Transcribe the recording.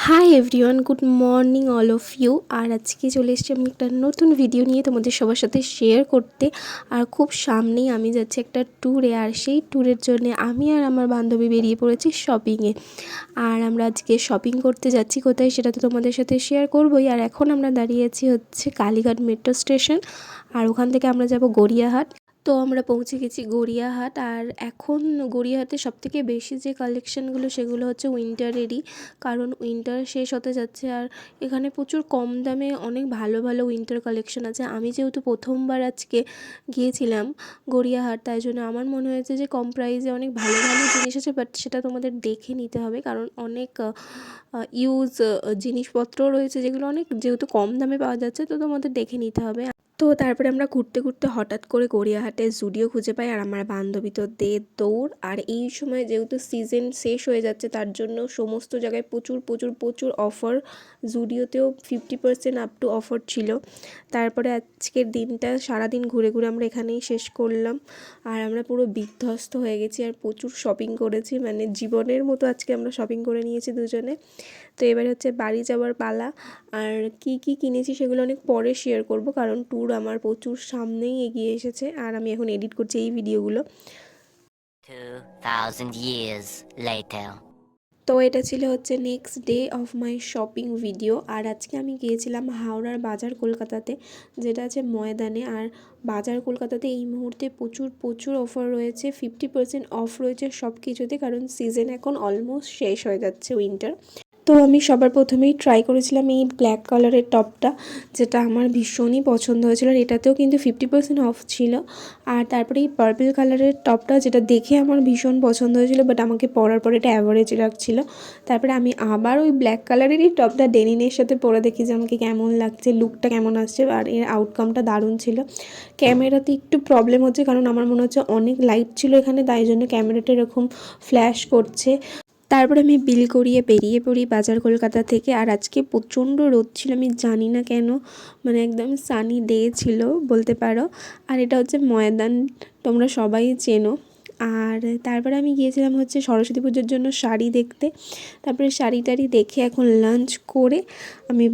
High everyone, good morning all of you. আর আজকে চলে এসেছি আমি একটা নতুন ভিডিও নিয়ে তোমাদের সবার সাথে শেয়ার করতে। আর খুব সামনেই আমি যাচ্ছি একটা ট্যুরে, আর সেই ট্যুরের জন্য আমি আর আমার বান্ধবী বেরিয়ে পড়েছি শপিংয়ে। আর আমরা আজকে শপিং করতে যাচ্ছি কোথায় সেটা তো তোমাদের সাথে শেয়ার করবোই। আর এখন আমরা দাঁড়িয়ে আছি হচ্ছে কালীঘাট মেট্রো স্টেশন, আর ওখান থেকে আমরা যাব গড়িয়াহাট। তো আমরা পৌঁছে গেছি গড়িয়াহাট। আর এখন গড়িয়াহাটে সবথেকে বেশি যে কালেকশানগুলো সেগুলো হচ্ছে উইন্টারেরই, কারণ উইন্টার শেষ হতে যাচ্ছে। আর এখানে প্রচুর কম দামে অনেক ভালো ভালো উইন্টার কালেকশন আছে। আমি যেহেতু প্রথমবার আজকে গিয়েছিলাম গড়িয়াহাট, তাই জন্য আমার মনে হয়েছে যে কম প্রাইসে অনেক ভালো ভালো জিনিস আছে, বাট সেটা তোমাদের দেখে নিতে হবে, কারণ অনেক ইউজ জিনিসপত্র রয়েছে যেগুলো অনেক যেহেতু কম দামে পাওয়া যাচ্ছে, তো তোমাদের দেখে নিতে হবে। তো তারপরে আমরা ঘুরতে ঘুরতে হঠাৎ করে গড়িয়াহাটে জুডিও খুঁজে পাই, আর আমার বান্ধবী তো দে দৌড়। আর এই সময় যেহেতু সিজন শেষ হয়ে যাচ্ছে, তার জন্য সমস্ত জায়গায় প্রচুর প্রচুর প্রচুর অফার। জুডিওতেও 50% আপ টু অফার ছিল। তারপরে আজকের দিনটা সারাদিন ঘুরে ঘুরে আমরা এখানেই শেষ করলাম। আর আমরা পুরো বিধ্বস্ত হয়ে গেছি আর প্রচুর শপিং করেছি, মানে জীবনের মতো আজকে আমরা শপিং করে নিয়েছি দুজনে। তো এবার হচ্ছে বাড়ি যাওয়ার পালা। আর কি কি কিনেছি সেগুলো অনেক পরে শেয়ার করব, কারণ ট্যুর আমার প্রচুর সামনেই এগিয়ে এসেছে আর আমি এখন এডিট করছি এই ভিডিওগুলো। 2000 years later. তো এটা ছিল হচ্ছে next day of my shopping video. আর আজকে আমি গিয়েছিলাম হাওড়ার বাজার কলকাতাতে, যেটা আছে ময়দানে। আর বাজার কলকাতাতে এই মুহূর্তে প্রচুর প্রচুর অফার রয়েছে, 50% অফ রয়েছে সব কিছুতে, কারণ সিজন এখন অলমোস্ট শেষ হয়ে যাচ্ছে উইন্টার। তো আমি সবার প্রথমেই ট্রাই করেছিলাম এই ব্ল্যাক কালারের টপটা, যেটা আমার ভীষণই পছন্দ হয়েছিল। আর এটাতেও কিন্তু 50% অফ ছিল। আর তারপরে এই পার্পল কালারের টপটা, যেটা দেখে আমার ভীষণ পছন্দ হয়েছিল, বাট আমাকে পরার পর এটা অ্যাভারেজ লাগছিলো। তারপরে আমি আবার ওই ব্ল্যাক কালারেরই টপটা ডেনিমের সাথে পরে দেখি যে আমাকে কেমন লাগছে, লুকটা কেমন আসছে। আর এর আউটকামটা দারুণ ছিল। ক্যামেরাতে একটু প্রবলেম হচ্ছে, কারণ আমার মনে হচ্ছে অনেক লাইট ছিল এখানে, তাই জন্য ক্যামেরাটা এরকম ফ্ল্যাশ করছে। তারপরে আমি বিল করিয়ে বেরিয়ে পড়ি বাজার কলকাতা থেকে। আর আজকে প্রচণ্ড রোদ ছিল, আমি জানি না কেন, মানে একদম সানি ডে ছিল বলতে পারো। আর এটা হচ্ছে ময়দান, তোমরা সবাই চেনো। আর তারপরে আমি গিয়েছিলাম হচ্ছে সরস্বতী পুজোর জন্য শাড়ি দেখতে। তারপরে শাড়ি টাড়ি দেখে এখন লাঞ্চ করে আমি